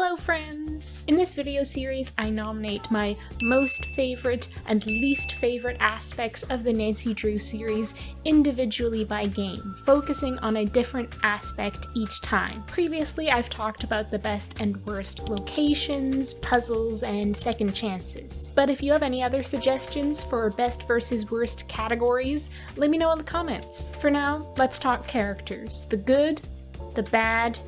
Hello friends! In this video series, I nominate my most favorite and least favorite aspects of the Nancy Drew series individually by game, focusing on a different aspect each time. Previously, I've talked about the best and worst locations, puzzles, and second chances. But if you have any other suggestions for best versus worst categories, let me know in the comments. For now, let's talk characters. The good, the bad,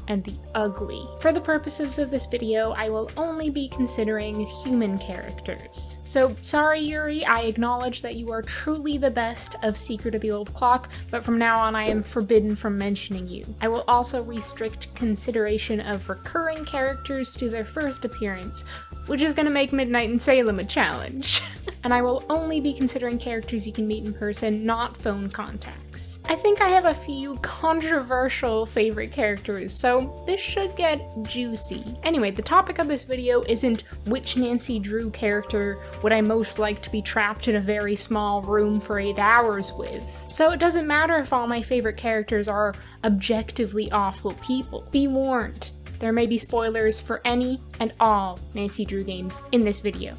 and the ugly. For the purposes of this video, I will only be considering human characters. So sorry Yuri, I acknowledge that you are truly the best of Secret of the Old Clock, but from now on I am forbidden from mentioning you. I will also restrict consideration of recurring characters to their first appearance, which is gonna make Midnight in Salem a challenge. And I will only be considering characters you can meet in person, not phone contacts. I think I have a few controversial favorite characters, so this should get juicy. Anyway, the topic of this video isn't which Nancy Drew character would I most like to be trapped in a very small room for 8 hours with. So it doesn't matter if all my favorite characters are objectively awful people. Be warned, there may be spoilers for any and all Nancy Drew games in this video.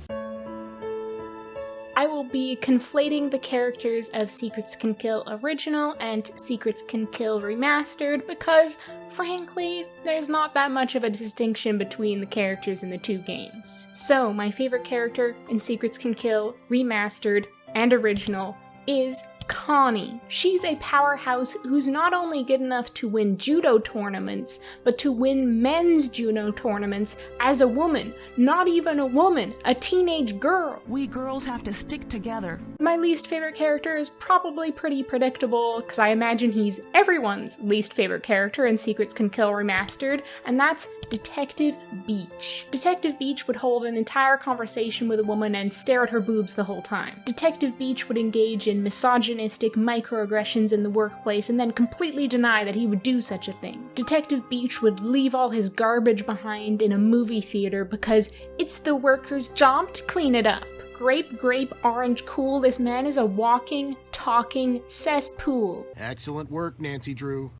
I will be conflating the characters of Secrets Can Kill Original and Secrets Can Kill Remastered because, frankly, there's not that much of a distinction between the characters in the two games. So, my favorite character in Secrets Can Kill Remastered and Original is Connie. She's a powerhouse who's not only good enough to win judo tournaments, but to win men's judo tournaments as a woman. Not even a woman, a teenage girl. We girls have to stick together. My least favorite character is probably pretty predictable, because I imagine he's everyone's least favorite character in Secrets Can Kill Remastered, and that's Detective Beach. Detective Beach would hold an entire conversation with a woman and stare at her boobs the whole time. Detective Beach would engage in misogynistic microaggressions in the workplace and then completely deny that he would do such a thing. Detective Beach would leave all his garbage behind in a movie theater because it's the workers' job to clean it up. Grape, grape, orange, cool, this man is a walking, talking cesspool. Excellent work, Nancy Drew.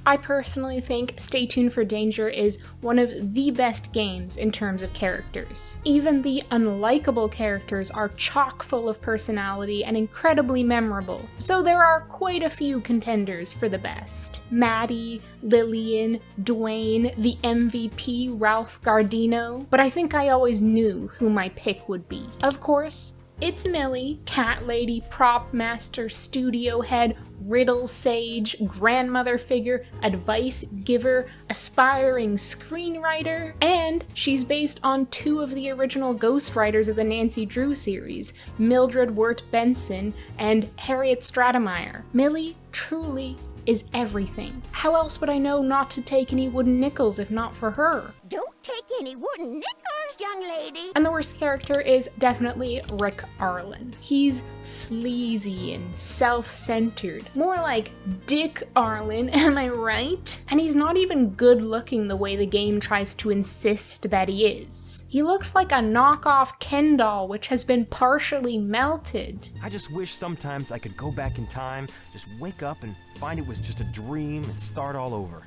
I personally think Stay Tuned for Danger is one of the best games in terms of characters. Even the unlikable characters are chock full of personality and incredibly memorable, so there are quite a few contenders for the best. Maddie, Lillian, Dwayne, the MVP, Ralph Gardino, but I think I always knew who my pick would be. Of course, it's Millie, cat lady, prop master, studio head, riddle sage, grandmother figure, advice giver, aspiring screenwriter, and she's based on 2 of the original ghostwriters of the Nancy Drew series, Mildred Wirt Benson and Harriet Stratemeyer. Millie truly is everything. How else would I know not to take any wooden nickels if not for her? Don't take any wooden nickels, young lady. And the worst character is definitely Rick Arlen. He's sleazy and self-centered. More like Dick Arlen, am I right? And he's not even good looking the way the game tries to insist that he is. He looks like a knockoff Ken doll which has been partially melted. I just wish sometimes I could go back in time, just wake up and find it was just a dream and start all over.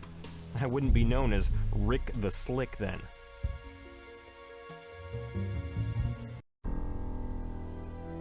I wouldn't be known as Rick the Slick then.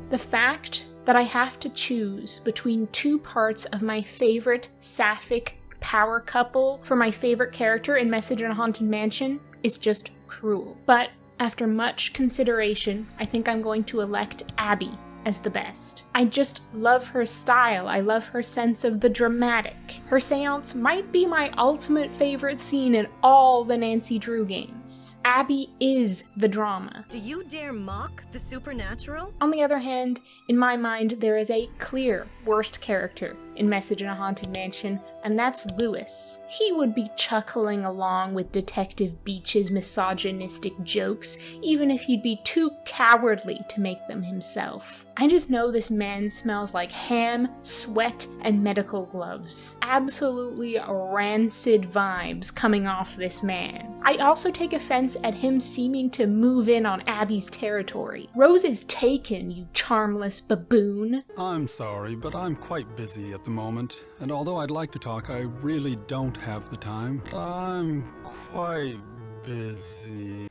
The fact that I have to choose between 2 parts of my favorite sapphic power couple for my favorite character in Message in a Haunted Mansion is just cruel. But after much consideration, I think I'm going to elect Abby as the best. I just love her style. I love her sense of the dramatic. Her seance might be my ultimate favorite scene in all the Nancy Drew games. Abby is the drama. Do you dare mock the supernatural? On the other hand, in my mind, there is a clear worst character in Message in a Haunted Mansion, and that's Lewis. He would be chuckling along with Detective Beach's misogynistic jokes, even if he'd be too cowardly to make them himself. I just know this man smells like ham, sweat, and medical gloves. Absolutely rancid vibes coming off this man. I also take offense at him seeming to move in on Abby's territory. Rose is taken, you charmless baboon. I'm sorry, but I'm quite busy at the the moment, and although I'd like to talk, I really don't have the time. I'm quite busy.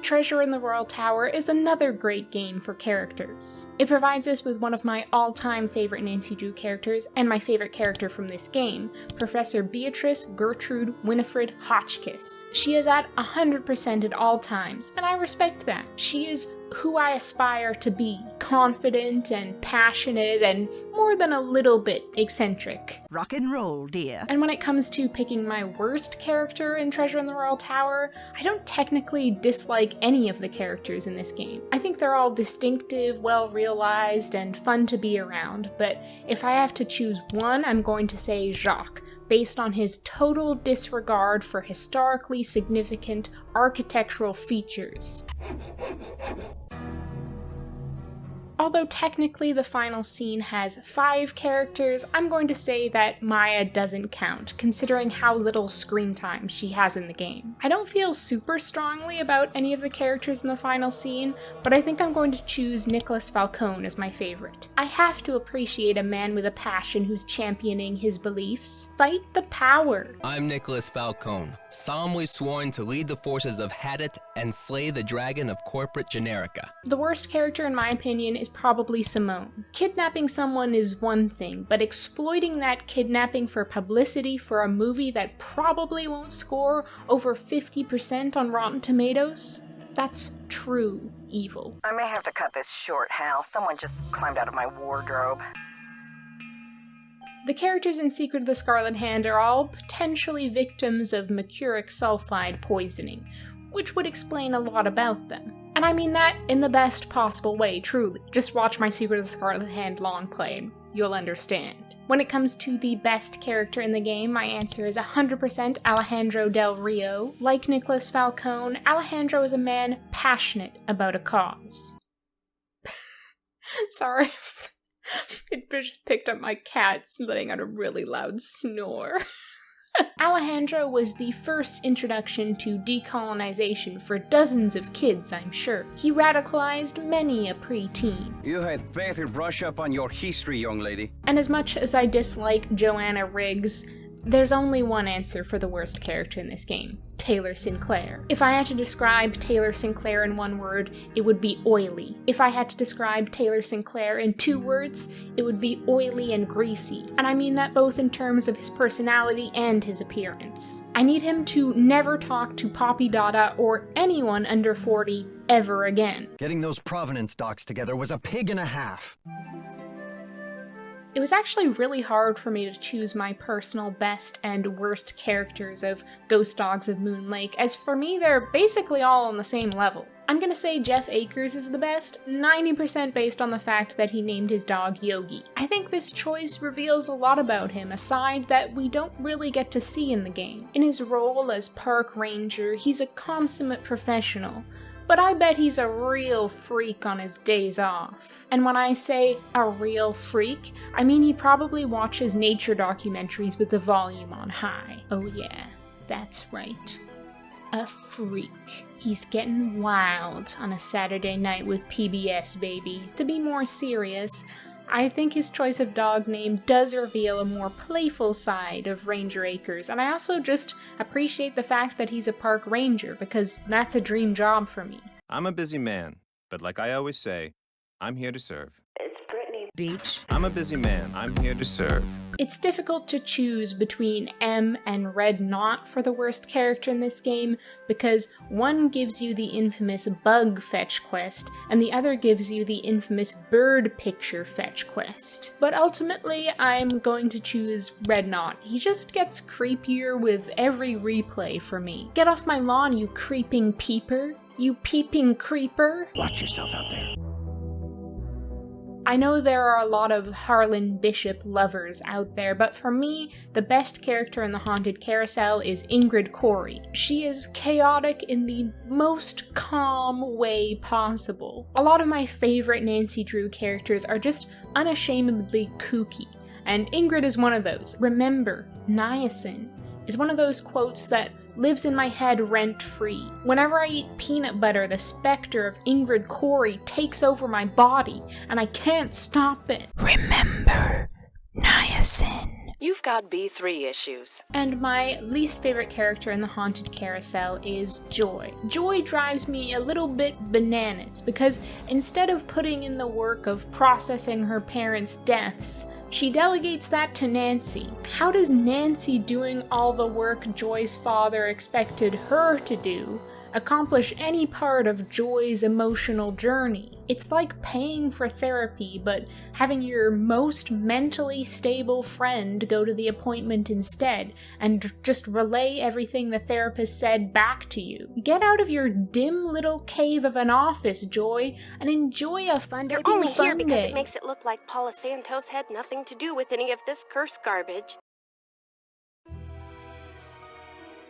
Treasure in the Royal Tower is another great game for characters. It provides us with one of my all-time favorite Nancy Drew characters, and my favorite character from this game, Professor Beatrice Gertrude Winifred Hotchkiss. She is at 100% at all times, and I respect that. She is who I aspire to be, confident and passionate and more than a little bit eccentric. Rock and roll, dear. And when it comes to picking my worst character in Treasure in the Royal Tower, I don't technically dislike any of the characters in this game. I think they're all distinctive, well-realized, and fun to be around, but if I have to choose one, I'm going to say Jacques, based on his total disregard for historically significant architectural features. Although technically the final scene has 5 characters, I'm going to say that Maya doesn't count, considering how little screen time she has in the game. I don't feel super strongly about any of the characters in the final scene, but I think I'm going to choose Nicholas Falcone as my favorite. I have to appreciate a man with a passion who's championing his beliefs. Fight the power! I'm Nicholas Falcone, solemnly sworn to lead the forces of Hadit and slay the dragon of corporate generica. The worst character in my opinion is probably Simone. Kidnapping someone is one thing, but exploiting that kidnapping for publicity for a movie that probably won't score over 50% on Rotten Tomatoes? That's true evil. I may have to cut this short, Hal. Someone just climbed out of my wardrobe. The characters in Secret of the Scarlet Hand are all potentially victims of mercuric sulfide poisoning, which would explain a lot about them. And I mean that in the best possible way, truly. Just watch my Secret of the Scarlet Hand long play and you'll understand. When it comes to the best character in the game, my answer is 100% Alejandro Del Rio. Like Nicholas Falcone, Alejandro is a man passionate about a cause. Sorry. It just picked up my cat letting out a really loud snore. Alejandro was the first introduction to decolonization for dozens of kids, I'm sure. He radicalized many a preteen. You had better brush up on your history, young lady. And as much as I dislike Joanna Riggs, there's only one answer for the worst character in this game: Taylor Sinclair. If I had to describe Taylor Sinclair in one word, it would be oily. If I had to describe Taylor Sinclair in 2 words, it would be oily and greasy. And I mean that both in terms of his personality and his appearance. I need him to never talk to Poppy Dada or anyone under 40 ever again. Getting those provenance docs together was a pig and a half. It was actually really hard for me to choose my personal best and worst characters of Ghost Dogs of Moon Lake, as for me they're basically all on the same level. I'm gonna say Jeff Akers is the best, 90% based on the fact that he named his dog Yogi. I think this choice reveals a lot about him, a side that we don't really get to see in the game. In his role as park ranger, he's a consummate professional, but I bet he's a real freak on his days off. And when I say a real freak, I mean he probably watches nature documentaries with the volume on high. Oh yeah, that's right. A freak. He's getting wild on a Saturday night with PBS, baby. To be more serious, I think his choice of dog name does reveal a more playful side of Ranger Akers, and I also just appreciate the fact that he's a park ranger, because that's a dream job for me. I'm a busy man, but like I always say, I'm here to serve. It's Brittany Beach. I'm a busy man, I'm here to serve. It's difficult to choose between M and Red Knot for the worst character in this game, because one gives you the infamous bug fetch quest, and the other gives you the infamous bird picture fetch quest. But ultimately, I'm going to choose Red Knot. He just gets creepier with every replay for me. Get off my lawn, you creeping peeper. You peeping creeper. Watch yourself out there. I know there are a lot of Harlan Bishop lovers out there, but for me, the best character in the Haunted Carousel is Ingrid Corey. She is chaotic in the most calm way possible. A lot of my favorite Nancy Drew characters are just unashamedly kooky, and Ingrid is one of those. Remember, niacin is one of those quotes that lives in my head rent-free. Whenever I eat peanut butter, the specter of Ingrid Corey takes over my body, and I can't stop it. Remember, niacin. You've got B3 issues. And my least favorite character in the Haunted Carousel is Joy. Joy drives me a little bit bananas because instead of putting in the work of processing her parents' deaths, she delegates that to Nancy. How does Nancy doing all the work Joy's father expected her to do accomplish any part of Joy's emotional journey? It's like paying for therapy, but having your most mentally stable friend go to the appointment instead, and just relay everything the therapist said back to you. Get out of your dim little cave of an office, Joy, and enjoy a fun day. They're only here because it makes it look like Paula Santos had nothing to do with any of this curse garbage.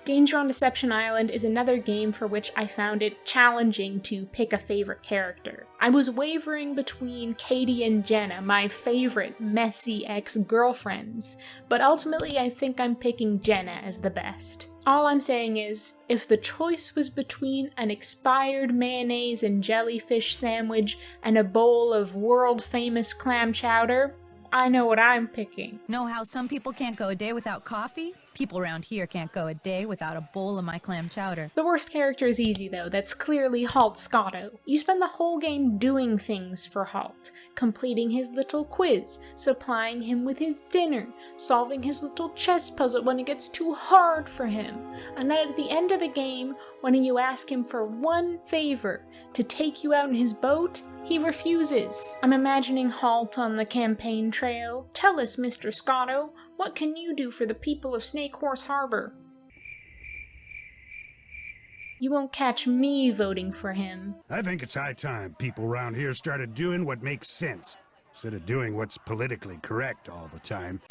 Danger on Deception Island is another game for which I found it challenging to pick a favorite character. I was wavering between Katie and Jenna, my favorite messy ex-girlfriends, but ultimately I think I'm picking Jenna as the best. All I'm saying is, if the choice was between an expired mayonnaise and jellyfish sandwich and a bowl of world-famous clam chowder, I know what I'm picking. Know how some people can't go a day without coffee? People around here can't go a day without a bowl of my clam chowder. The worst character is easy though, that's clearly Halt Scotto. You spend the whole game doing things for Halt, completing his little quiz, supplying him with his dinner, solving his little chess puzzle when it gets too hard for him, and then at the end of the game, when you ask him for one favor, to take you out in his boat, he refuses. I'm imagining Halt on the campaign trail. Tell us, Mr. Scotto, what can you do for the people of Snake Horse Harbor? You won't catch me voting for him. I think it's high time people around here started doing what makes sense, instead of doing what's politically correct all the time.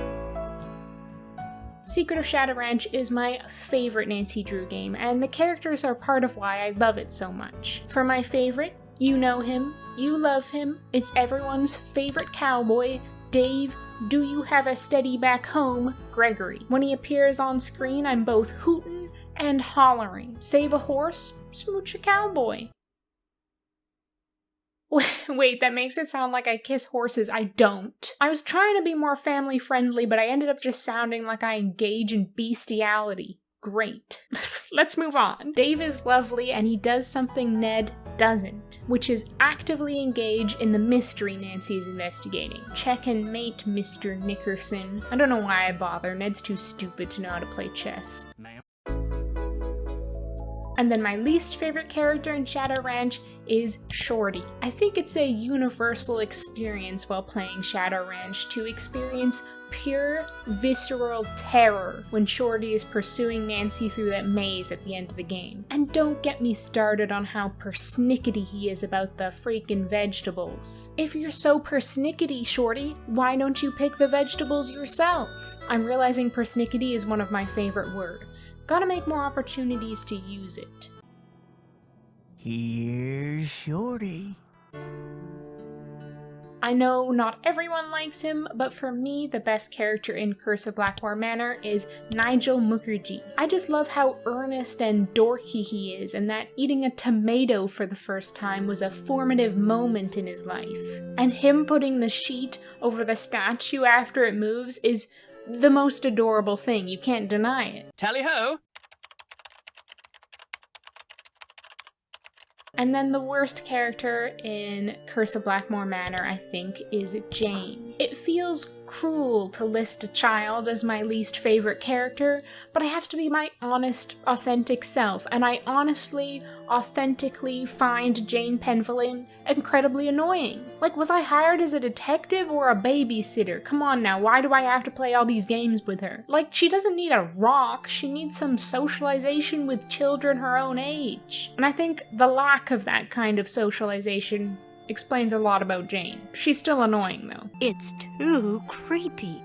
Secret of Shadow Ranch is my favorite Nancy Drew game, and the characters are part of why I love it so much. For my favorite, you know him, you love him, it's everyone's favorite cowboy, Dave, do you have a steady back home, Gregory. When he appears on screen, I'm both hootin' and hollering. Save a horse, smooch a cowboy. Wait, that makes it sound like I kiss horses. I don't. I was trying to be more family friendly, but I ended up just sounding like I engage in bestiality. Great. Let's move on. Dave is lovely and he does something Ned doesn't, which is actively engage in the mystery Nancy is investigating. Check and mate, Mr. Nickerson. I don't know why I bother. Ned's too stupid to know how to play chess. And then my least favorite character in Shadow Ranch is Shorty. I think it's a universal experience while playing Shadow Ranch to experience pure, visceral terror when Shorty is pursuing Nancy through that maze at the end of the game. And don't get me started on how persnickety he is about the freaking vegetables. If you're so persnickety, Shorty, why don't you pick the vegetables yourself? I'm realizing persnickety is one of my favorite words. Gotta make more opportunities to use it. Here's Shorty. I know not everyone likes him, but for me, the best character in Curse of Blackmoor Manor is Nigel Mukherjee. I just love how earnest and dorky he is, and that eating a tomato for the first time was a formative moment in his life. And him putting the sheet over the statue after it moves is the most adorable thing. You can't deny it. Tally-ho! And then the worst character in Curse of Blackmoor Manor, I think, is Jane. It feels cruel to list a child as my least favorite character, but I have to be my honest, authentic self, and I honestly, authentically find Jane Penvillin incredibly annoying. Like, was I hired as a detective or a babysitter? Come on now, why do I have to play all these games with her? Like, she doesn't need a rock, she needs some socialization with children her own age. And I think the lack of that kind of socialization explains a lot about Jane. She's still annoying though. It's too creepy.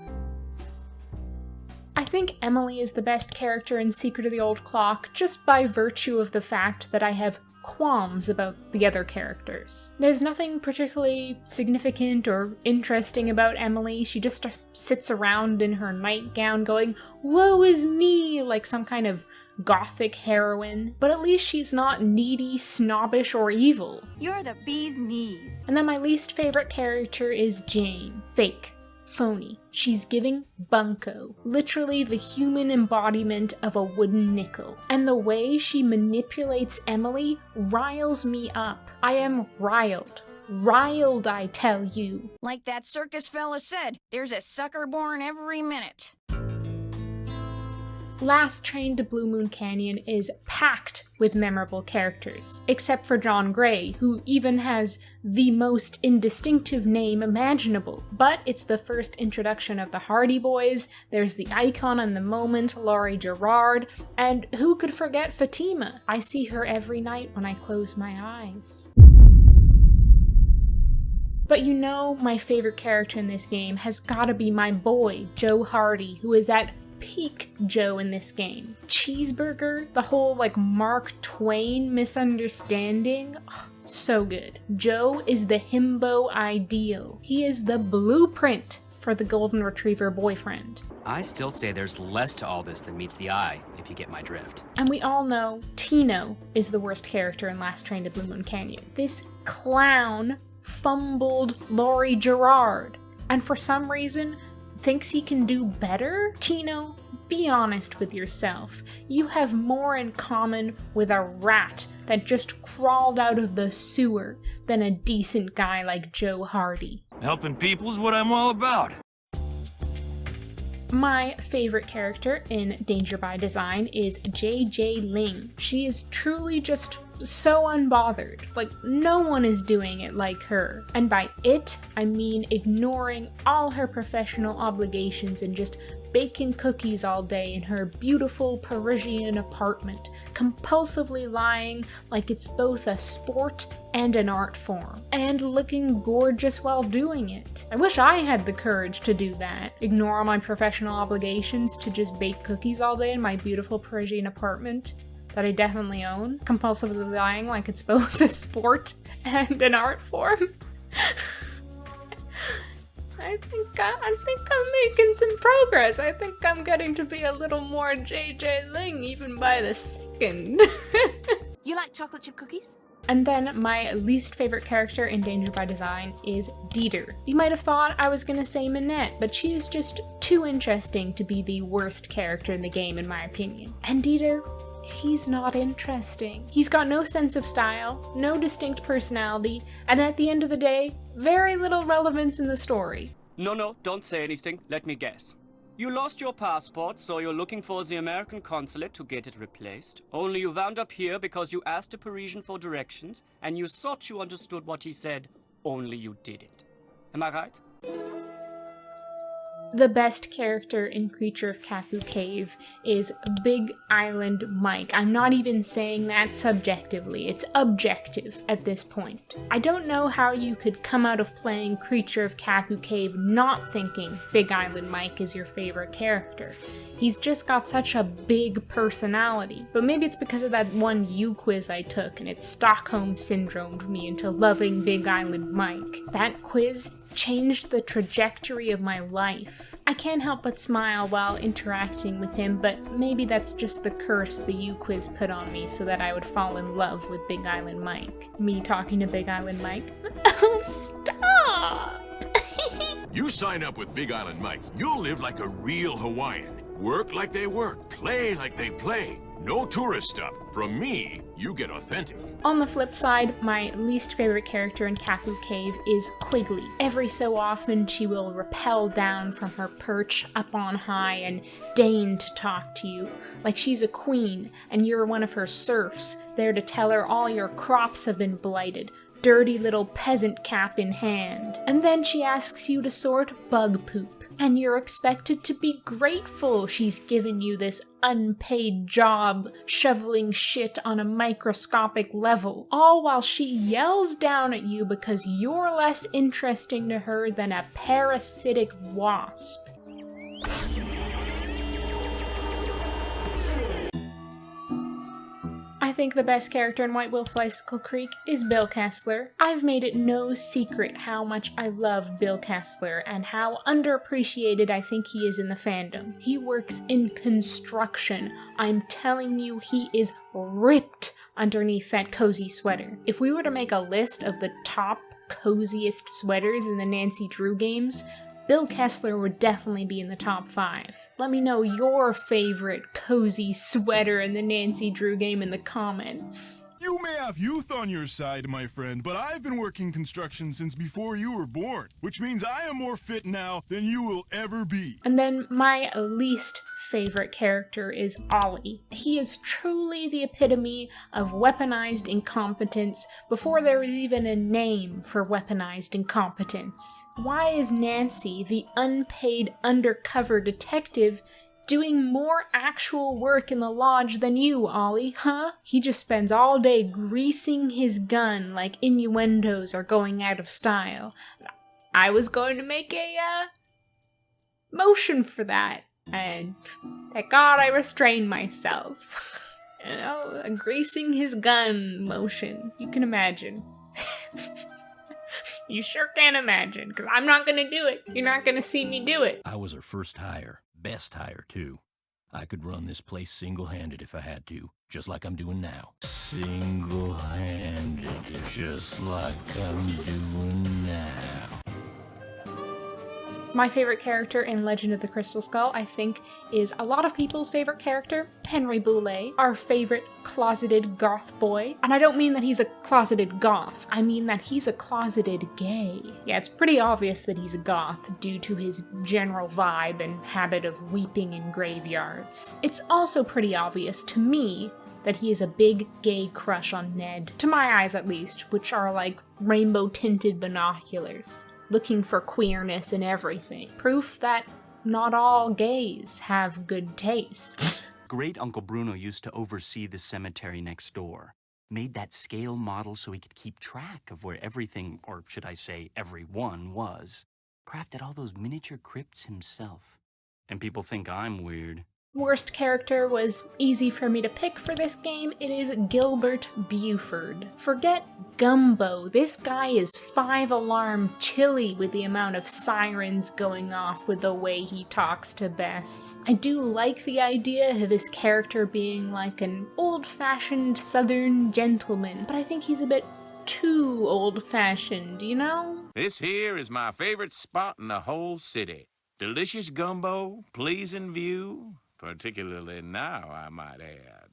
I think Emily is the best character in Secret of the Old Clock just by virtue of the fact that I have qualms about the other characters. There's nothing particularly significant or interesting about Emily. She just sits around in her nightgown going, "Woe is me," like some kind of gothic heroine, but at least she's not needy, snobbish, or evil. You're the bee's knees. And then my least favorite character is Jane. Fake. Phony. She's giving bunko. Literally the human embodiment of a wooden nickel. And the way she manipulates Emily riles me up. I am riled. Riled, I tell you. Like that circus fella said, there's a sucker born every minute. Last Train to Blue Moon Canyon is packed with memorable characters, except for John Gray, who even has the most indistinctive name imaginable. But it's the first introduction of the Hardy Boys, there's the icon in the moment, Laurie Gerard, and who could forget Fatima? I see her every night when I close my eyes. But you know, my favorite character in this game has gotta be my boy, Joe Hardy, who is at peak Joe in this game. Cheeseburger, the whole Mark Twain misunderstanding, so good. Joe is the himbo ideal. He is the blueprint for the golden retriever boyfriend. I still say there's less to all this than meets the eye, if you get my drift. And we all know Tino is the worst character in Last Train to Blue Moon Canyon. This clown fumbled Laurie Gerard, and for some reason thinks he can do better? Tino, be honest with yourself. You have more in common with a rat that just crawled out of the sewer than a decent guy like Joe Hardy. Helping people is what I'm all about. My favorite character in Danger by Design is JJ Ling. She is truly just so unbothered. No one is doing it like her. And by it, I mean ignoring all her professional obligations and just baking cookies all day in her beautiful Parisian apartment, compulsively lying like it's both a sport and an art form, and looking gorgeous while doing it. I wish I had the courage to do that. Ignore all my professional obligations to just bake cookies all day in my beautiful Parisian apartment that I definitely own, compulsively lying like it's both a sport and an art form. I think I'm making some progress. I think I'm getting to be a little more JJ Ling even by the second. You like chocolate chip cookies? And then my least favorite character in Danger by Design is Dieter. You might have thought I was gonna say Minette, but she is just too interesting to be the worst character in the game in my opinion. And Dieter, he's not interesting. He's got no sense of style, no distinct personality, and at the end of the day, very little relevance in the story. No, don't say anything. Let me guess. You lost your passport, so you're looking for the American consulate to get it replaced. Only you wound up here because you asked a Parisian for directions, and you thought you understood what he said, only you didn't. Am I right? The best character in Creature of Kapu Cave is Big Island Mike. I'm not even saying that subjectively, it's objective at this point. I don't know how you could come out of playing Creature of Kapu Cave not thinking Big Island Mike is your favorite character. He's just got such a big personality. But maybe it's because of that one U quiz I took and it Stockholm syndromed me into loving Big Island Mike. That quiz changed the trajectory of my life. I can't help but smile while interacting with him, but maybe that's just the curse the U-Quiz put on me so that I would fall in love with Big Island Mike. Me talking to Big Island Mike? Oh, stop! You sign up with Big Island Mike, you'll live like a real Hawaiian. Work like they work, play like they play. No tourist stuff. From me, you get authentic. On the flip side, my least favorite character in Kapu Cave is Quigley. Every so often, she will rappel down from her perch up on high and deign to talk to you, like she's a queen and you're one of her serfs, there to tell her all your crops have been blighted, dirty little peasant cap in hand. And then she asks you to sort bug poop. And you're expected to be grateful she's given you this unpaid job shoveling shit on a microscopic level, all while she yells down at you because you're less interesting to her than a parasitic wasp. I think the best character in White Wolf Icicle Creek is Bill Kessler. I've made it no secret how much I love Bill Kessler and how underappreciated I think he is in the fandom. He works in construction. I'm telling you, he is ripped underneath that cozy sweater. If we were to make a list of the top coziest sweaters in the Nancy Drew games, Bill Kessler would definitely be in the top 5. Let me know your favorite cozy sweater in the Nancy Drew game in the comments. You may have youth on your side, my friend, but I've been working construction since before you were born, which means I am more fit now than you will ever be. And then my least favorite character is Ollie. He is truly the epitome of weaponized incompetence before there was even a name for weaponized incompetence. Why is Nancy, the unpaid undercover detective, doing more actual work in the lodge than you, Ollie, huh? He just spends all day greasing his gun like innuendos are going out of style. I was going to make a motion for that, and thank God I restrained myself. You know, a greasing his gun motion. You can imagine. You sure can imagine, because I'm not going to do it. You're not going to see me do it. I was her first hire. Best hire, too. I could run this place single-handed if I had to, just like I'm doing now. Single-handed, just like I'm doing now. My favorite character in Legend of the Crystal Skull, I think, is a lot of people's favorite character, Henry Boulay, our favorite closeted goth boy. And I don't mean that he's a closeted goth, I mean that he's a closeted gay. Yeah, it's pretty obvious that he's a goth due to his general vibe and habit of weeping in graveyards. It's also pretty obvious to me that he is a big gay crush on Ned, to my eyes at least, which are like rainbow-tinted binoculars, looking for queerness in everything. Proof that not all gays have good taste. Great Uncle Bruno used to oversee the cemetery next door. Made that scale model so he could keep track of where everything, or should I say everyone, was. Crafted all those miniature crypts himself. And people think I'm weird. Worst character was easy for me to pick for this game. It is Gilbert Buford. Forget Gumbo. This guy is 5-alarm chilly with the amount of sirens going off with the way he talks to Bess. I do like the idea of his character being like an old-fashioned southern gentleman, but I think he's a bit too old-fashioned, you know? This here is my favorite spot in the whole city. Delicious gumbo, pleasing view. Particularly now, I might add.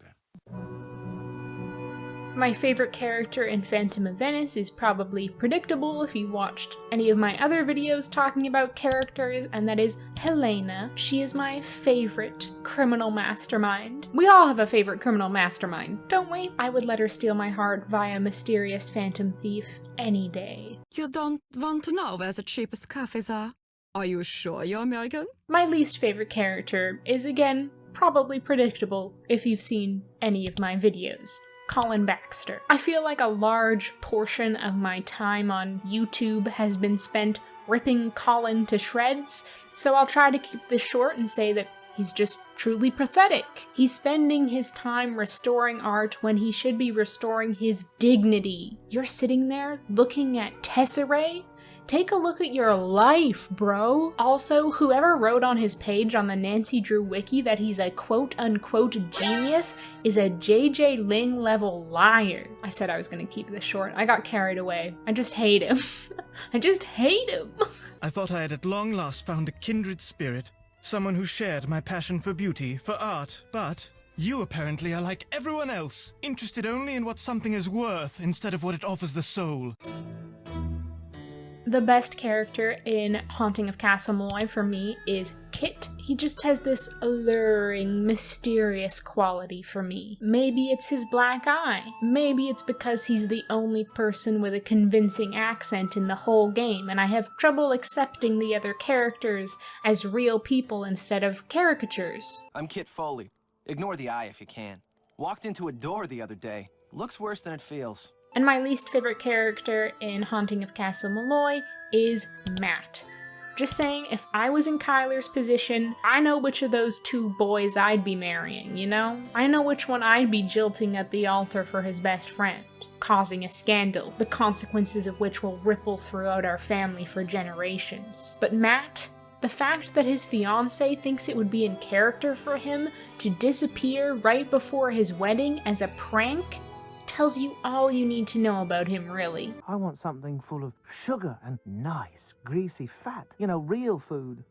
My favorite character in Phantom of Venice is probably predictable if you watched any of my other videos talking about characters, and that is Helena. She is my favorite criminal mastermind. We all have a favorite criminal mastermind, don't we? I would let her steal my heart via mysterious phantom thief any day. You don't want to know where the cheapest cafes are? Are you sure you're American? My least favorite character is, again, probably predictable if you've seen any of my videos. Colin Baxter. I feel like a large portion of my time on YouTube has been spent ripping Colin to shreds, so I'll try to keep this short and say that he's just truly pathetic. He's spending his time restoring art when he should be restoring his dignity. You're sitting there looking at Tesserae? Take a look at your life, bro. Also, whoever wrote on his page on the Nancy Drew wiki that he's a quote-unquote genius is a JJ Ling level liar. I said I was gonna keep this short. I got carried away. I just hate him. I just hate him. I thought I had at long last found a kindred spirit, someone who shared my passion for beauty, for art, but you apparently are like everyone else, interested only in what something is worth instead of what it offers the soul. The best character in Haunting of Castle Malloy for me is Kit. He just has this alluring, mysterious quality for me. Maybe it's his black eye. Maybe it's because he's the only person with a convincing accent in the whole game, and I have trouble accepting the other characters as real people instead of caricatures. I'm Kit Foley. Ignore the eye if you can. Walked into a door the other day. Looks worse than it feels. And my least favorite character in Haunting of Castle Malloy is Matt. Just saying, if I was in Kyler's position, I know which of those two boys I'd be marrying, you know? I know which one I'd be jilting at the altar for his best friend, causing a scandal, the consequences of which will ripple throughout our family for generations. But Matt, the fact that his fiancée thinks it would be in character for him to disappear right before his wedding as a prank tells you all you need to know about him, really. I want something full of sugar and nice, greasy fat. You know, real food.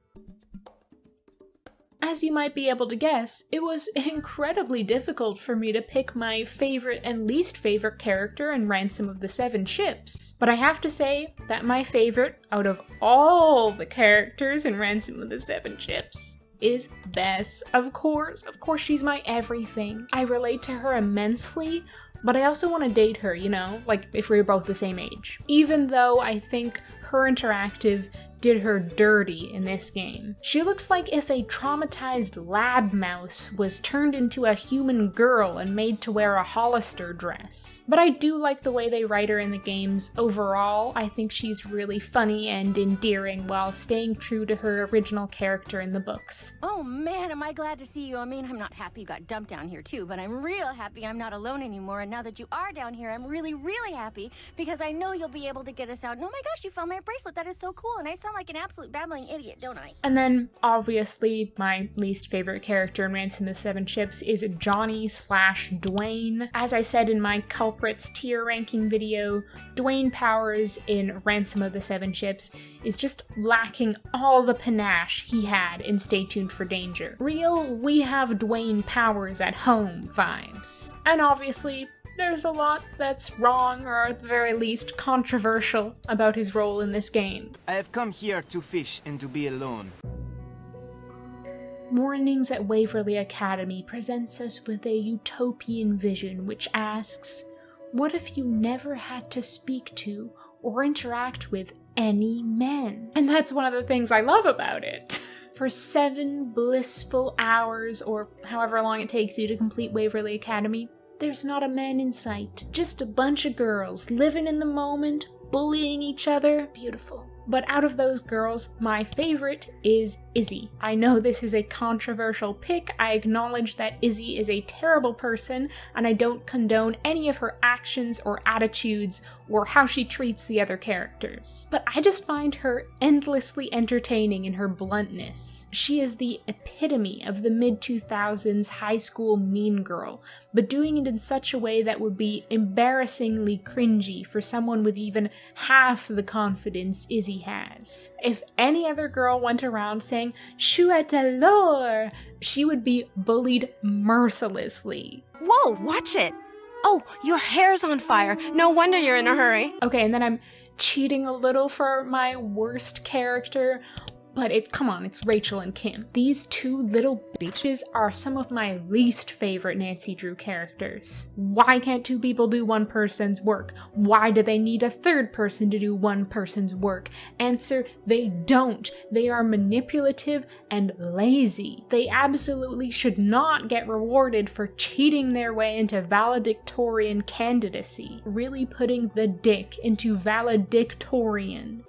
As you might be able to guess, it was incredibly difficult for me to pick my favorite and least favorite character in Ransom of the Seven Ships. But I have to say that my favorite out of all the characters in Ransom of the Seven Ships is Bess. Of course she's my everything. I relate to her immensely, but I also want to date her, you know, like if we were both the same age. Even though I think her interactive did her dirty in this game. She looks like if a traumatized lab mouse was turned into a human girl and made to wear a Hollister dress. But I do like the way they write her in the games. Overall, I think she's really funny and endearing while staying true to her original character in the books. Oh man, am I glad to see you. I mean, I'm not happy you got dumped down here too, but I'm real happy I'm not alone anymore. And now that you are down here, I'm really, really happy because I know you'll be able to get us out. And oh my gosh, you found my bracelet. That is so cool. And I sound like an absolute babbling idiot, don't I? And then, obviously, my least favorite character in Ransom of the Seven Ships is Johnny/Dwayne. As I said in my culprits tier ranking video, Dwayne Powers in Ransom of the Seven Ships is just lacking all the panache he had in Stay Tuned for Danger. Real we have Dwayne Powers at home vibes. And obviously, there's a lot that's wrong, or at the very least controversial, about his role in this game. I have come here to fish and to be alone. Mornings at Waverly Academy presents us with a utopian vision which asks, what if you never had to speak to or interact with any men? And that's one of the things I love about it. For 7 blissful hours, or however long it takes you to complete Waverly Academy, there's not a man in sight. Just a bunch of girls living in the moment, bullying each other. Beautiful. But out of those girls, my favorite is Izzy. I know this is a controversial pick. I acknowledge that Izzy is a terrible person, and I don't condone any of her actions or attitudes or how she treats the other characters. But I just find her endlessly entertaining in her bluntness. She is the epitome of the mid-2000s high school mean girl, but doing it in such a way that would be embarrassingly cringy for someone with even half the confidence Izzy has. If any other girl went around saying, "Chouette alors," she would be bullied mercilessly. Whoa, watch it! Oh, your hair's on fire. No wonder you're in a hurry. Okay, and then I'm cheating a little for my worst character. But come on, it's Rachel and Kim. These two little bitches are some of my least favorite Nancy Drew characters. Why can't two people do one person's work? Why do they need a third person to do one person's work? Answer, they don't. They are manipulative and lazy. They absolutely should not get rewarded for cheating their way into valedictorian candidacy. Really putting the dick into valedictorian.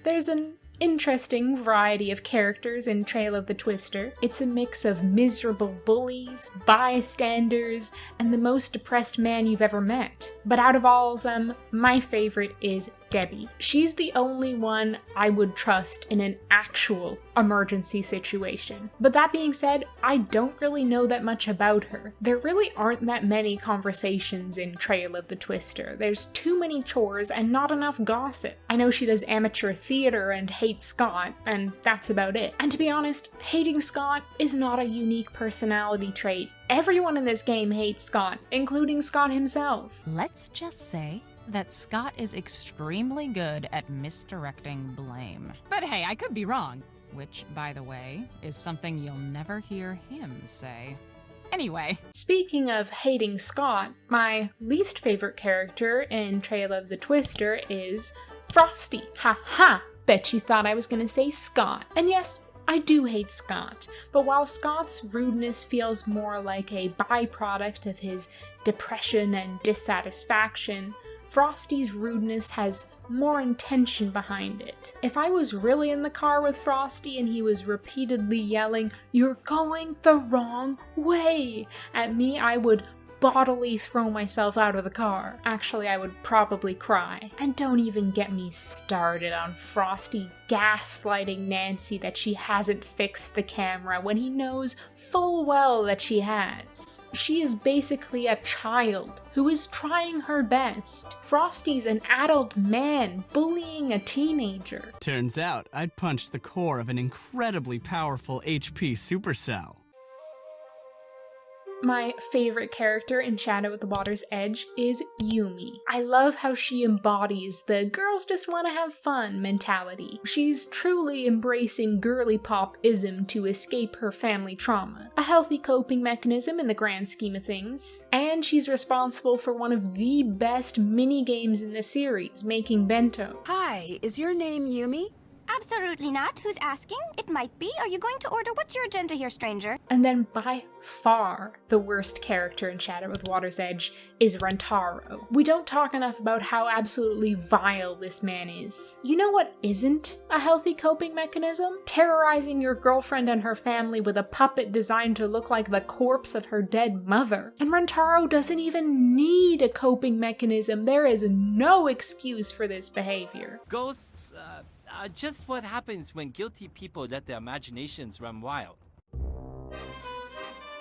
There's an interesting variety of characters in Trail of the Twister. It's a mix of miserable bullies, bystanders, and the most depressed man you've ever met. But out of all of them, my favorite is Debbie. She's the only one I would trust in an actual emergency situation. But that being said, I don't really know that much about her. There really aren't that many conversations in Trail of the Twister. There's too many chores and not enough gossip. I know she does amateur theater and hates Scott, and that's about it. And to be honest, hating Scott is not a unique personality trait. Everyone in this game hates Scott, including Scott himself. Let's just say that Scott is extremely good at misdirecting blame. But hey, I could be wrong. Which, by the way, is something you'll never hear him say. Anyway. Speaking of hating Scott, my least favorite character in Trail of the Twister is Frosty. Ha ha! Bet you thought I was gonna say Scott. And yes, I do hate Scott, but while Scott's rudeness feels more like a byproduct of his depression and dissatisfaction, Frosty's rudeness has more intention behind it. If I was really in the car with Frosty and he was repeatedly yelling, "You're going the wrong way," at me, I would bodily throw myself out of the car. Actually, I would probably cry. And don't even get me started on Frosty gaslighting Nancy that she hasn't fixed the camera when he knows full well that she has. She is basically a child who is trying her best. Frosty's an adult man bullying a teenager. Turns out I'd punched the core of an incredibly powerful HP supercell. My favorite character in Shadow at the Water's Edge is Yumi. I love how she embodies the girls just want to have fun mentality. She's truly embracing girly pop-ism to escape her family trauma. A healthy coping mechanism in the grand scheme of things. And she's responsible for one of the best mini-games in the series, making bento. Hi, is your name Yumi? Absolutely not. Who's asking? It might be. Are you going to order? What's your agenda here, stranger? And then by far, the worst character in Shadow at the Water's Edge is Rentaro. We don't talk enough about how absolutely vile this man is. You know what isn't a healthy coping mechanism? Terrorizing your girlfriend and her family with a puppet designed to look like the corpse of her dead mother. And Rentaro doesn't even need a coping mechanism. There is no excuse for this behavior. Ghosts, just what happens when guilty people let their imaginations run wild.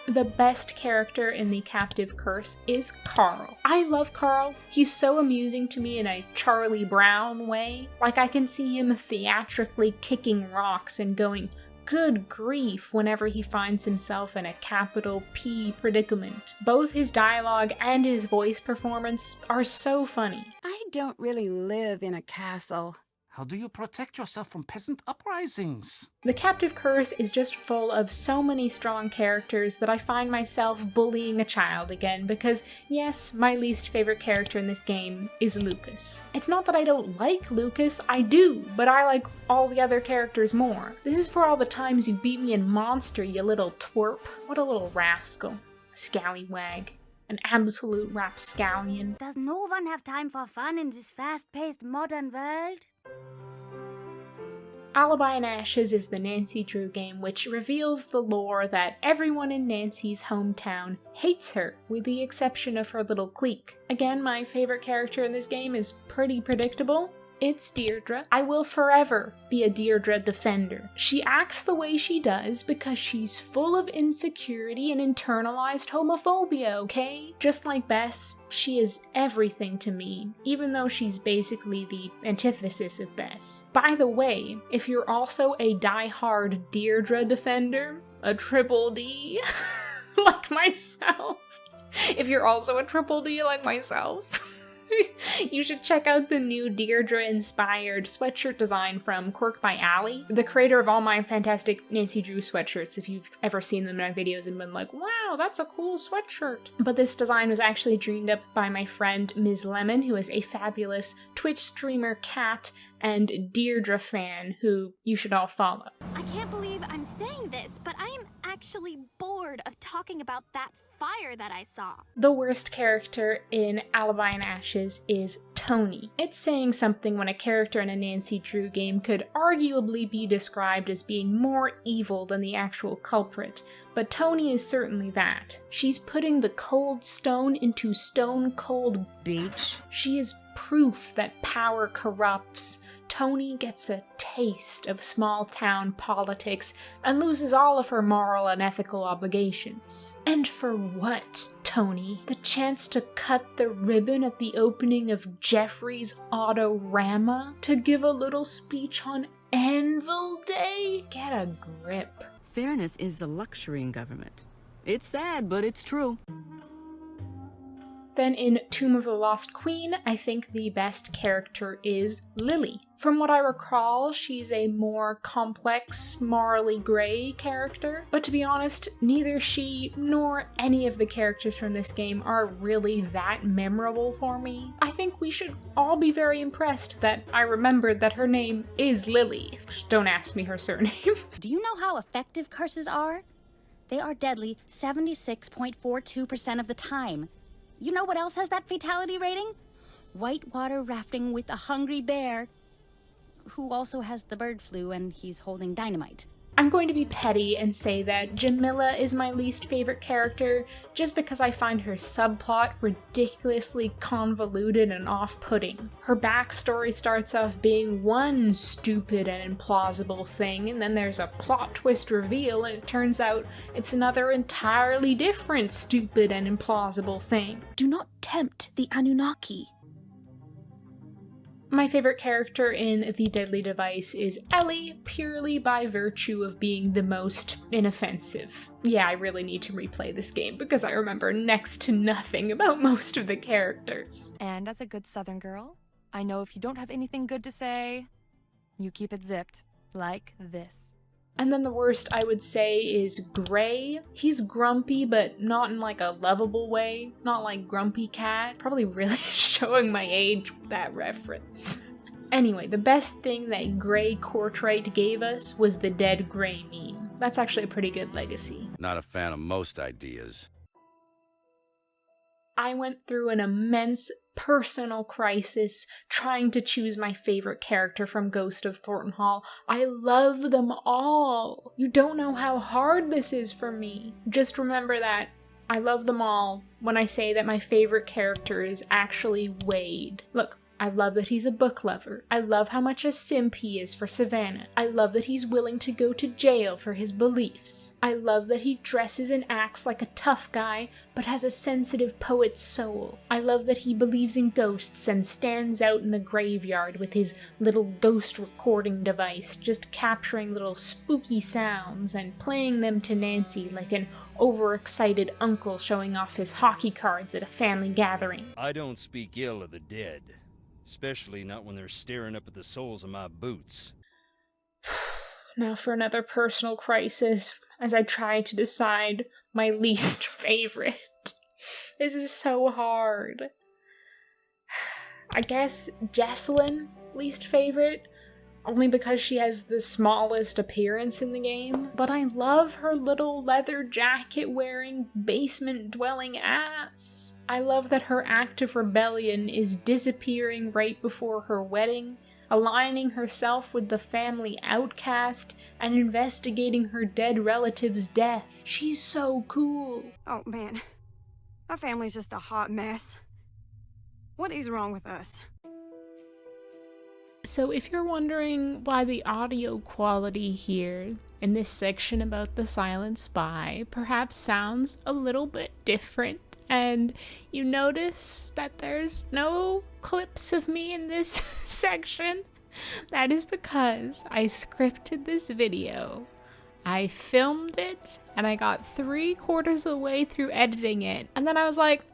The best character in the Captive Curse is Carl. I love Carl. He's so amusing to me in a Charlie Brown way. Like, I can see him theatrically kicking rocks and going, "Good grief," whenever he finds himself in a capital P predicament. Both his dialogue and his voice performance are so funny. I don't really live in a castle. How do you protect yourself from peasant uprisings? The Captive Curse is just full of so many strong characters that I find myself bullying a child again because, yes, my least favorite character in this game is Lucas. It's not that I don't like Lucas, I do, but I like all the other characters more. This is for all the times you beat me in Monster, you little twerp. What a little rascal. A scallywag. An absolute rapscallion. Does no one have time for fun in this fast-paced modern world? Alibi and Ashes is the Nancy Drew game which reveals the lore that everyone in Nancy's hometown hates her, with the exception of her little clique. Again, my favorite character in this game is pretty predictable. It's Deirdre. I will forever be a Deirdre defender. She acts the way she does because she's full of insecurity and internalized homophobia, okay? Just like Bess, she is everything to me, even though she's basically the antithesis of Bess. By the way, if you're also a die-hard Deirdre defender, a triple D, like myself, if you're also a triple D like myself, you should check out the new Deirdre-inspired sweatshirt design from Quirk by Allie, the creator of all my fantastic Nancy Drew sweatshirts, if you've ever seen them in my videos and been like, wow, that's a cool sweatshirt. But this design was actually dreamed up by my friend Ms. Lemon, who is a fabulous Twitch streamer, cat, and Deirdre fan who you should all follow. I can't believe I'm saying this, but I am actually bored of talking about that fire that I saw. The worst character in Alibi and Ashes is Tony. It's saying something when a character in a Nancy Drew game could arguably be described as being more evil than the actual culprit, but Tony is certainly that. She's putting the cold stone into stone cold beach. She is proof that power corrupts. Tony gets a taste of small-town politics and loses all of her moral and ethical obligations. And for what, Tony? The chance to cut the ribbon at the opening of Jeffrey's Autorama? To give a little speech on Anvil Day? Get a grip. Fairness is a luxury in government. It's sad, but it's true. Then in Tomb of the Lost Queen, I think the best character is Lily. From what I recall, she's a more complex, morally gray character, but to be honest, neither she nor any of the characters from this game are really that memorable for me. I think we should all be very impressed that I remembered that her name is Lily. Just don't ask me her surname. Do you know how effective curses are? They are deadly 76.42% of the time. You know what else has that fatality rating? whitewater rafting with a hungry bear who also has the bird flu and he's holding dynamite. I'm going to be petty and say that Jamila is my least favorite character just because I find her subplot ridiculously convoluted and off-putting. Her backstory starts off being one stupid and implausible thing, and then there's a plot twist reveal and it turns out it's another entirely different stupid and implausible thing. Do not tempt the Anunnaki. My favorite character in The Deadly Device is Ellie, purely by virtue of being the most inoffensive. Yeah, I really need to replay this game because I remember next to nothing about most of the characters. And as a good Southern girl, I know if you don't have anything good to say, you keep it zipped, like this. And then the worst I would say is Gray. He's grumpy, but not in like a lovable way. Not like Grumpy Cat. Probably really showing my age with that reference. Anyway, the best thing that Gray Courtright gave us was the Dead Gray meme. That's actually a pretty good legacy. Not a fan of most ideas. I went through an immense personal crisis trying to choose my favorite character from Ghost of Thornton Hall. I love them all. You don't know how hard this is for me. Just remember that I love them all when I say that my favorite character is actually Wade. Look, I love that he's a book lover. I love how much a simp he is for Savannah. I love that he's willing to go to jail for his beliefs. I love that he dresses and acts like a tough guy, but has a sensitive poet's soul. I love that he believes in ghosts and stands out in the graveyard with his little ghost recording device, just capturing little spooky sounds and playing them to Nancy like an overexcited uncle showing off his hockey cards at a family gathering. I don't speak ill of the dead. Especially not when they're staring up at the soles of my boots. Now for another personal crisis, as I try to decide my least favorite. This is so hard. I guess Jessalyn, least favorite, only because she has the smallest appearance in the game. But I love her little leather jacket wearing, basement dwelling ass. I love that her act of rebellion is disappearing right before her wedding, aligning herself with the family outcast, and investigating her dead relative's death. She's so cool. Oh man, our family's just a hot mess. What is wrong with us? So if you're wondering why the audio quality here in this section about the Silent Spy perhaps sounds a little bit different, and you notice that there's no clips of me in this section, that is because I scripted this video. I filmed it, and I got 3/4 of the way through editing it, and then I was like,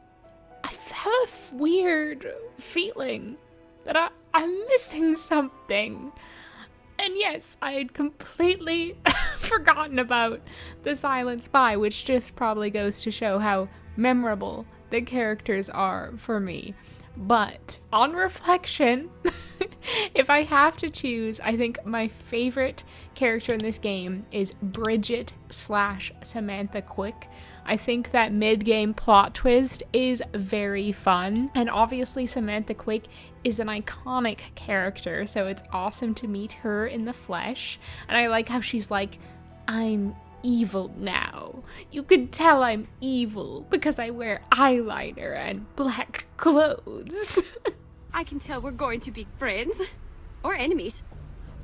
I have a weird feeling that I'm missing something. And yes, I had completely forgotten about the Silent Spy, which just probably goes to show how memorable the characters are for me. But on reflection, if I have to choose, I think my favorite character in this game is Bridget/Samantha Quick. I think that mid-game plot twist is very fun, and obviously Samantha Quick is an iconic character, so it's awesome to meet her in the flesh. And I like how she's like, I'm evil now. You could tell I'm evil because I wear eyeliner and black clothes. I can tell we're going to be friends. Or enemies.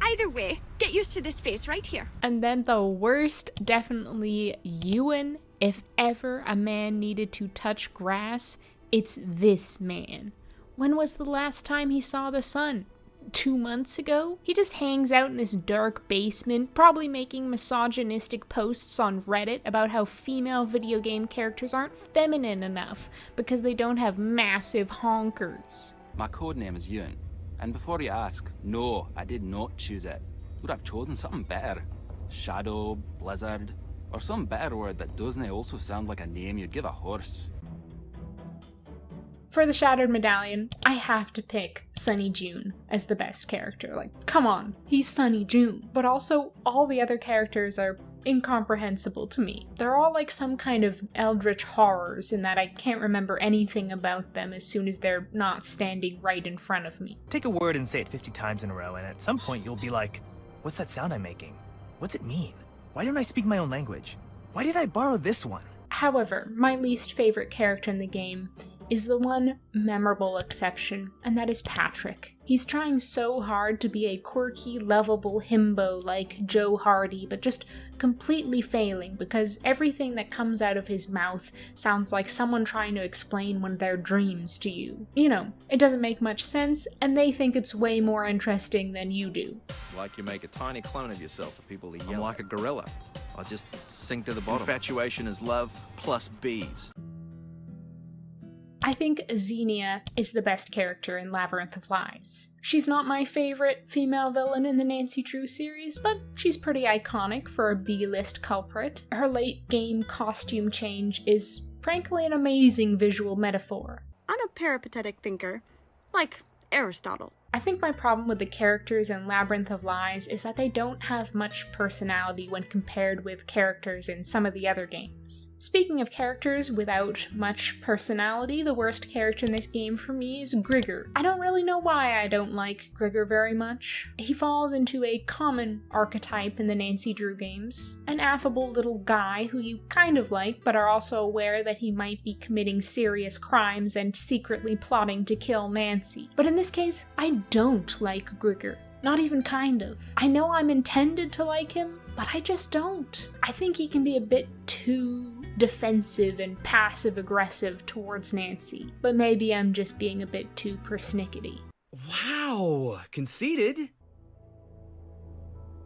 Either way, get used to this face right here. And then the worst, definitely Ewan. If ever a man needed to touch grass, it's this man. When was the last time he saw the sun? 2 months ago? He just hangs out in this dark basement, probably making misogynistic posts on Reddit about how female video game characters aren't feminine enough because they don't have massive honkers. My codename is Ewan, and before you ask, no, I did not choose it. Would have chosen something better. Shadow, Blizzard, or some better word that doesn't also sound like a name you'd give a horse. For the Shattered Medallion, I have to pick Sunny June as the best character. Like, come on, he's Sunny June. But also, all the other characters are incomprehensible to me. They're all like some kind of eldritch horrors in that I can't remember anything about them as soon as they're not standing right in front of me. Take a word and say it 50 times in a row, and at some point you'll be like, what's that sound I'm making? What's it mean? Why don't I speak my own language? Why did I borrow this one? However, my least favorite character in the game is the one memorable exception, and that is Patrick. He's trying so hard to be a quirky, lovable himbo like Joe Hardy, but just completely failing because everything that comes out of his mouth sounds like someone trying to explain one of their dreams to you. You know, it doesn't make much sense, and they think it's way more interesting than you do. Like you make a tiny clone of yourself for people to yell. I'm like a gorilla. I just sink to the bottom. Infatuation is love plus bees. I think Xenia is the best character in Labyrinth of Lies. She's not my favorite female villain in the Nancy Drew series, but she's pretty iconic for a B-list culprit. Her late-game costume change is frankly an amazing visual metaphor. I'm a peripatetic thinker, like Aristotle. I think my problem with the characters in Labyrinth of Lies is that they don't have much personality when compared with characters in some of the other games. Speaking of characters without much personality, the worst character in this game for me is Grigor. I don't really know why I don't like Grigor very much. He falls into a common archetype in the Nancy Drew games. An affable little guy who you kind of like, but are also aware that he might be committing serious crimes and secretly plotting to kill Nancy. But in this case, I don't like Grigor. Not even kind of. I know I'm intended to like him, but I just don't. I think he can be a bit too defensive and passive-aggressive towards Nancy, but maybe I'm just being a bit too persnickety. Wow, conceited.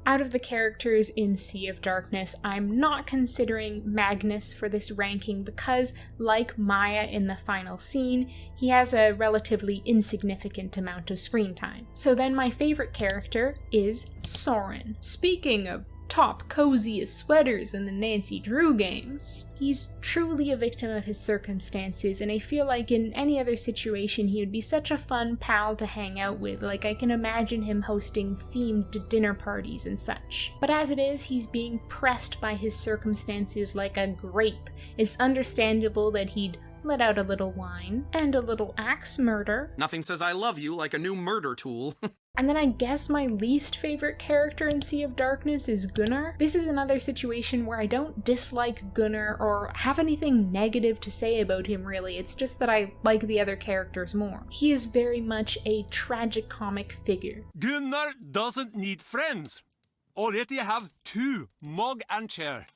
Out of the characters in Sea of Darkness, I'm not considering Magnus for this ranking because, like Maya in the final scene, he has a relatively insignificant amount of screen time. So then my favorite character is Soren. Speaking of top coziest sweaters in the Nancy Drew games, he's truly a victim of his circumstances, and I feel like in any other situation he would be such a fun pal to hang out with. Like, I can imagine him hosting themed dinner parties and such. But as it is, he's being pressed by his circumstances like a grape. It's understandable that he'd let out a little wine and a little axe murder. Nothing says I love you like a new murder tool. And then I guess my least favorite character in Sea of Darkness is Gunnar. This is another situation where I don't dislike Gunnar or have anything negative to say about him really, it's just that I like the other characters more. He is very much a tragicomic figure. Gunnar doesn't need friends. Already have two, mug and chair.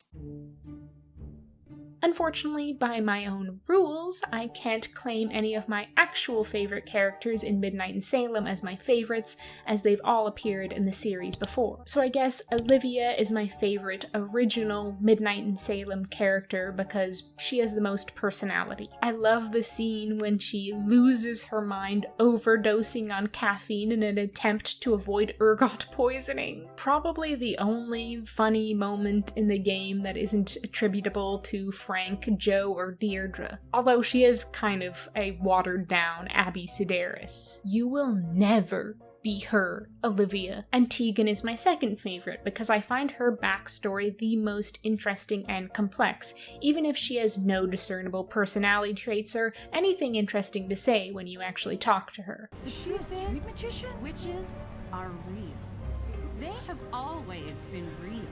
Unfortunately, by my own rules, I can't claim any of my actual favorite characters in Midnight in Salem as my favorites, as they've all appeared in the series before. So I guess Olivia is my favorite original Midnight in Salem character because she has the most personality. I love the scene when she loses her mind overdosing on caffeine in an attempt to avoid ergot poisoning. Probably the only funny moment in the game that isn't attributable to Frank, Joe, or Deirdre, although she is kind of a watered-down Abby Sedaris. You will never be her, Olivia. And Tegan is my second favorite because I find her backstory the most interesting and complex, even if she has no discernible personality traits or anything interesting to say when you actually talk to her. The truth is, witches are real. They have always been real.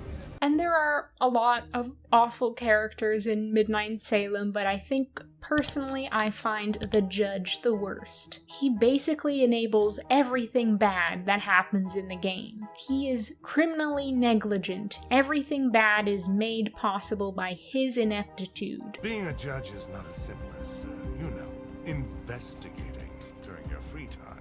And there are a lot of awful characters in Midnight in Salem, but I think personally I find the judge the worst. He basically enables everything bad that happens in the game. He is criminally negligent. Everything bad is made possible by his ineptitude. Being a judge is not as simple as, investigating during your free time.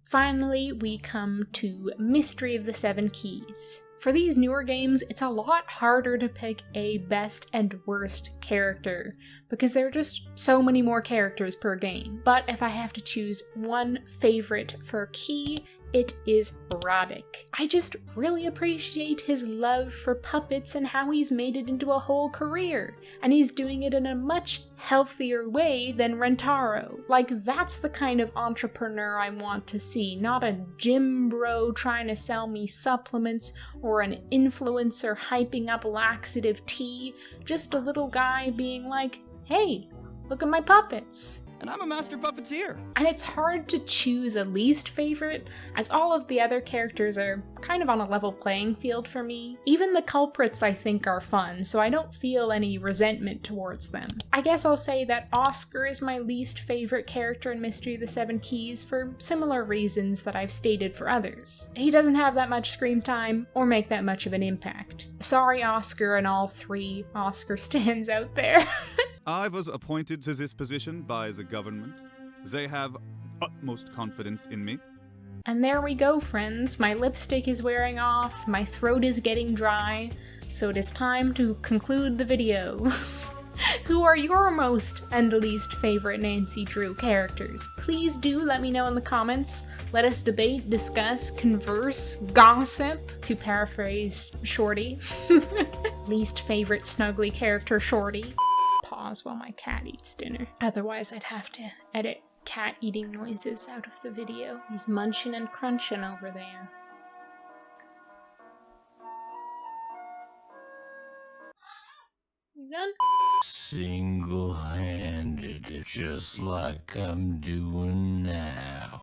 Finally, we come to Mystery of the Seven Keys. For these newer games, it's a lot harder to pick a best and worst character, because there are just so many more characters per game. But if I have to choose one favorite for key, It is erotic. I just really appreciate his love for puppets and how he's made it into a whole career. And he's doing it in a much healthier way than Rentaro. Like, that's the kind of entrepreneur I want to see, not a gym bro trying to sell me supplements or an influencer hyping up laxative tea, just a little guy being like, hey, look at my puppets. And I'm a master puppeteer. And it's hard to choose a least favorite, as all of the other characters are kind of on a level playing field for me. Even the culprits I think are fun, so I don't feel any resentment towards them. I guess I'll say that Oscar is my least favorite character in Mystery of the Seven Keys for similar reasons that I've stated for others. He doesn't have that much screen time or make that much of an impact. Sorry, Oscar, and all 3 Oscar stands out there. I was appointed to this position by the government. They have utmost confidence in me. And there we go, friends. My lipstick is wearing off, my throat is getting dry, so it is time to conclude the video. Who are your most and least favorite Nancy Drew characters? Please do let me know in the comments. Let us debate, discuss, converse, gossip, to paraphrase Shorty. Least favorite snuggly character, Shorty. Pause while my cat eats dinner. Otherwise, I'd have to edit cat eating noises out of the video. He's munching and crunching over there. You done? Single-handed, just like I'm doing now.